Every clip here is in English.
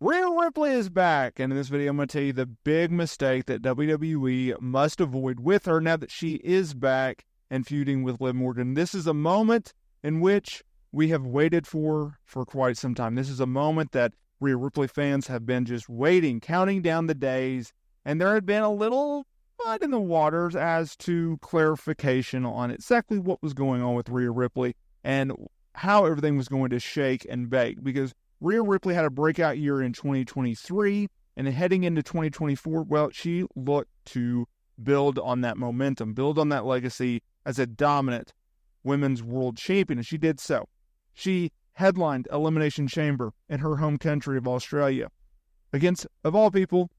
Rhea Ripley is back, and in this video I'm going to tell you the big mistake that WWE must avoid with her now that she is back and feuding with Liv Morgan. This is a moment in which we have waited for quite some time. This is a moment that Rhea Ripley fans have been just waiting, counting down the days, and there had been a little mud in the waters as to clarification on exactly what was going on with Rhea Ripley and how everything was going to shake and bake, because Rhea Ripley had a breakout year in 2023, and heading into 2024, well, she looked to build on that momentum, build on that legacy as a dominant women's world champion, and she did so. She headlined Elimination Chamber in her home country of Australia against, of all people,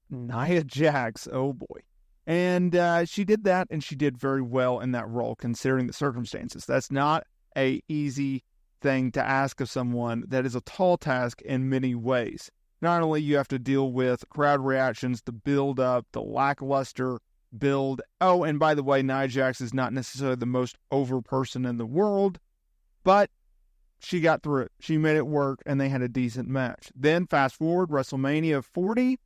Nia Jax. Oh boy. And she did that, and she did very well in that role, considering the circumstances. That's not a easy thing to ask of someone. That is a tall task in many ways. Not only you have to deal with crowd reactions, the build up, the lackluster build. Oh, and by the way, Nia Jax is not necessarily the most over person in the world, but she got through it. She made it work, and they had a decent match. Then fast forward, WrestleMania 40.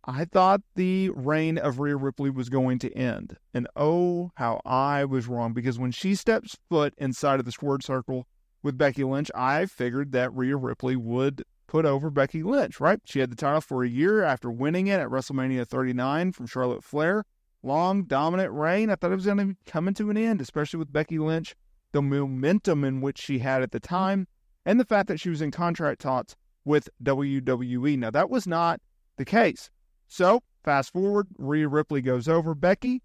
I thought the reign of Rhea Ripley was going to end. And oh, how I was wrong, because when she steps foot inside of the squared circle with Becky Lynch, I figured that Rhea Ripley would put over Becky Lynch, right? She had the title for a year after winning it at WrestleMania 39 from Charlotte Flair. Long, dominant reign. I thought it was going to be coming to an end, especially with Becky Lynch, the momentum in which she had at the time, and the fact that she was in contract talks with WWE. Now, that was not the case. So, fast forward, Rhea Ripley goes over Becky.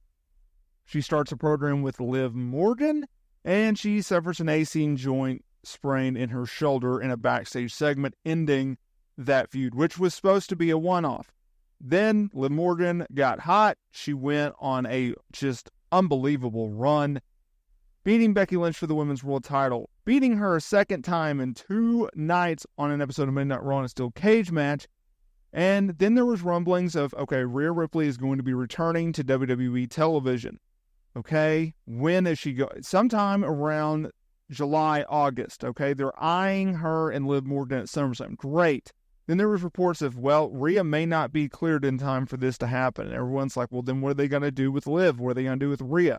She starts a program with Liv Morgan, and she suffers an AC joint sprain in her shoulder in a backstage segment, ending that feud, which was supposed to be a one-off. Then Liv Morgan got hot. She went on a just unbelievable run, beating Becky Lynch for the Women's World title, beating her a second time in 2 nights on an episode of Midnight Raw in a steel cage match. And then there was rumblings of, okay, Rhea Ripley is going to be returning to WWE television. Okay, when is she going? Sometime around July, August. Okay, they're eyeing her and Liv Morgan at SummerSlam. Great. Then there was reports of, well, Rhea may not be cleared in time for this to happen. And everyone's like, well, then what are they going to do with Liv? What are they going to do with Rhea?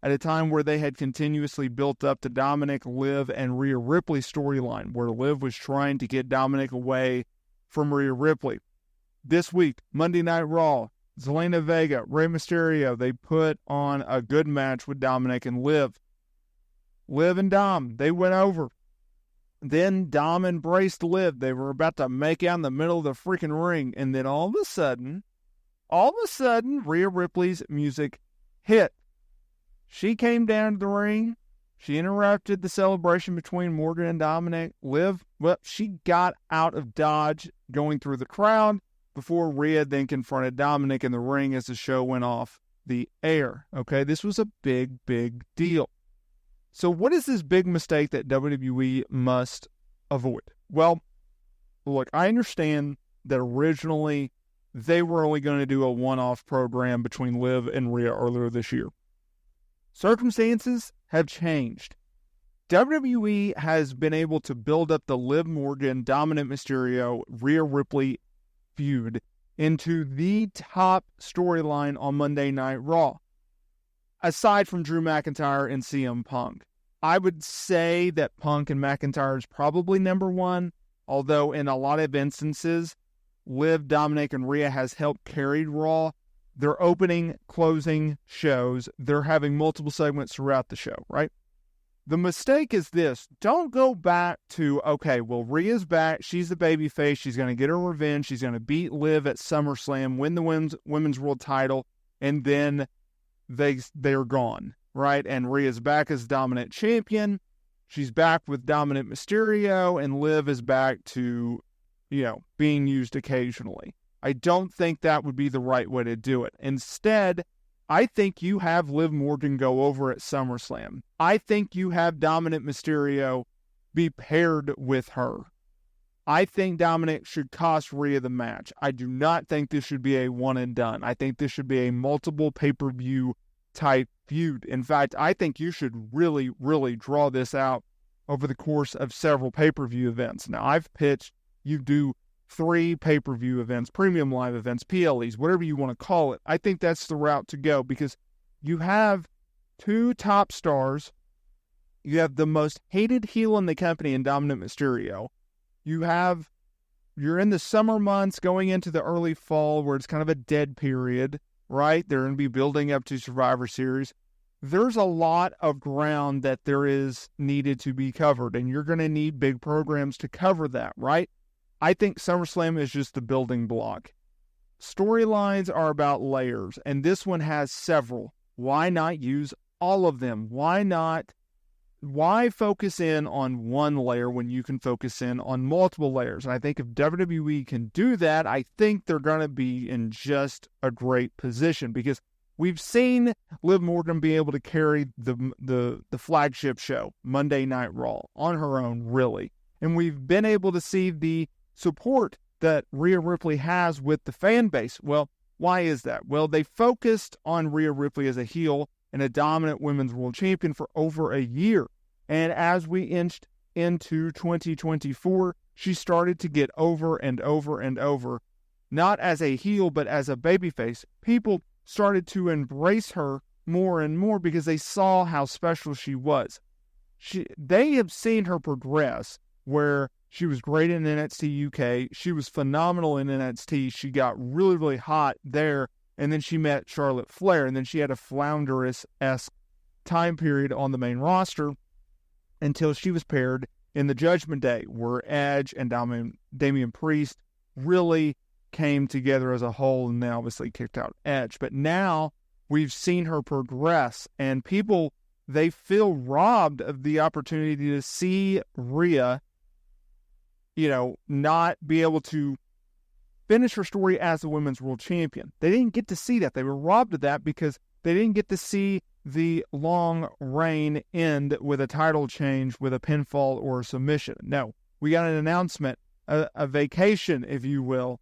At a time where they had continuously built up the Dominic, Liv, and Rhea Ripley storyline, where Liv was trying to get Dominic away from Rhea Ripley. This week, Monday Night Raw, Zelina Vega, Rey Mysterio, they put on a good match with Dominic and Liv. Liv and Dom, they went over. Then Dom embraced Liv. They were about to make out in the middle of the freaking ring. And then all of a sudden, Rhea Ripley's music hit. She came down to the ring. She interrupted the celebration between Morgan and Dominic. Liv, well, she got out of dodge going through the crowd before Rhea then confronted Dominic in the ring as the show went off the air. Okay, this was a big, big deal. So what is this big mistake that WWE must avoid? Well, look, I understand that originally they were only going to do a one-off program between Liv and Rhea earlier this year. Circumstances have changed. WWE has been able to build up the Liv Morgan, Dominic Mysterio, Rhea Ripley feud into the top storyline on Monday Night Raw, aside from Drew McIntyre and CM Punk. I would say that Punk and McIntyre is probably number one, although in a lot of instances, Liv, Dominic, and Rhea has helped carry Raw. They're opening, closing shows. They're having multiple segments throughout the show, right? The mistake is this. Don't go back to, okay, well, Rhea's back. She's the babyface. She's going to get her revenge. She's going to beat Liv at SummerSlam, win the women's world title, and then they're gone, right? And Rhea's back as dominant champion. She's back with Dominic Mysterio, and Liv is back to, being used occasionally. I don't think that would be the right way to do it. Instead, I think you have Liv Morgan go over at SummerSlam. I think you have Dominic Mysterio be paired with her. I think Dominic should cost Rhea the match. I do not think this should be a one and done. I think this should be a multiple pay-per-view type feud. In fact, I think you should really, really draw this out over the course of several pay-per-view events. Now, I've pitched you do 3 pay-per-view events, premium live events, PLEs, whatever you want to call it. I think that's the route to go because you have 2 top stars. You have the most hated heel in the company in Dominic Mysterio. You're in the summer months going into the early fall where it's kind of a dead period, right? They're going to be building up to Survivor Series. There's a lot of ground that there is needed to be covered, and you're going to need big programs to cover that, right? I think SummerSlam is just the building block. Storylines are about layers, and this one has several. Why not use all of them? Why focus in on one layer when you can focus in on multiple layers? And I think if WWE can do that, I think they're going to be in just a great position because we've seen Liv Morgan be able to carry the flagship show, Monday Night Raw, on her own, really. And we've been able to see the support that Rhea Ripley has with the fan base. Well, why is that? Well, they focused on Rhea Ripley as a heel and a dominant women's world champion for over a year. And as we inched into 2024, she started to get over and over and over, not as a heel, but as a babyface. People started to embrace her more and more because they saw how special she was. They have seen her progress where she was great in NXT UK. She was phenomenal in NXT. She got really, really hot there. And then she met Charlotte Flair. And then she had a Floundress-esque time period on the main roster until she was paired in the Judgment Day, where Edge and Damian Priest really came together as a whole, and they obviously kicked out Edge. But now we've seen her progress, and people, they feel robbed of the opportunity to see Rhea, not be able to finish her story as the women's world champion. They didn't get to see that. They were robbed of that because they didn't get to see the long reign end with a title change, with a pinfall or a submission. No, we got an announcement, a vacation, if you will.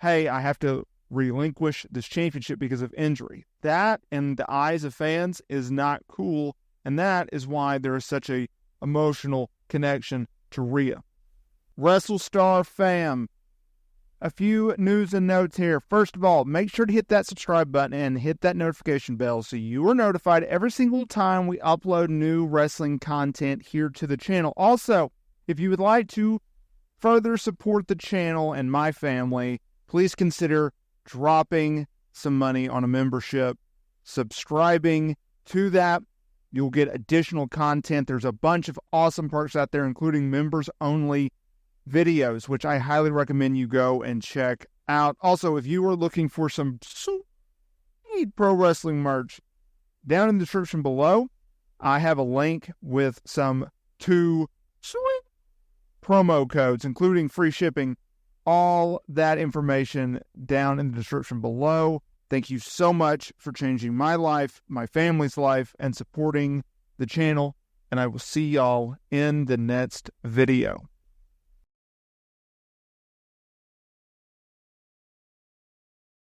Hey, I have to relinquish this championship because of injury. That, in the eyes of fans, is not cool, and that is why there is such a emotional connection to Rhea. WrestleSTAR fam, a few news and notes here. First of all, make sure to hit that subscribe button and hit that notification bell so you are notified every single time we upload new wrestling content here to the channel. Also, if you would like to further support the channel and my family, please consider dropping some money on a membership, subscribing to that. You'll get additional content. There's a bunch of awesome perks out there, including members-only videos, which I highly recommend you go and check out. Also, if you are looking for some sweet pro wrestling merch, down in the description below, I have a link with some 2 sweet promo codes, including free shipping. All that information down in the description below. Thank you so much for changing my life, my family's life, and supporting the channel. And I will see y'all in the next video.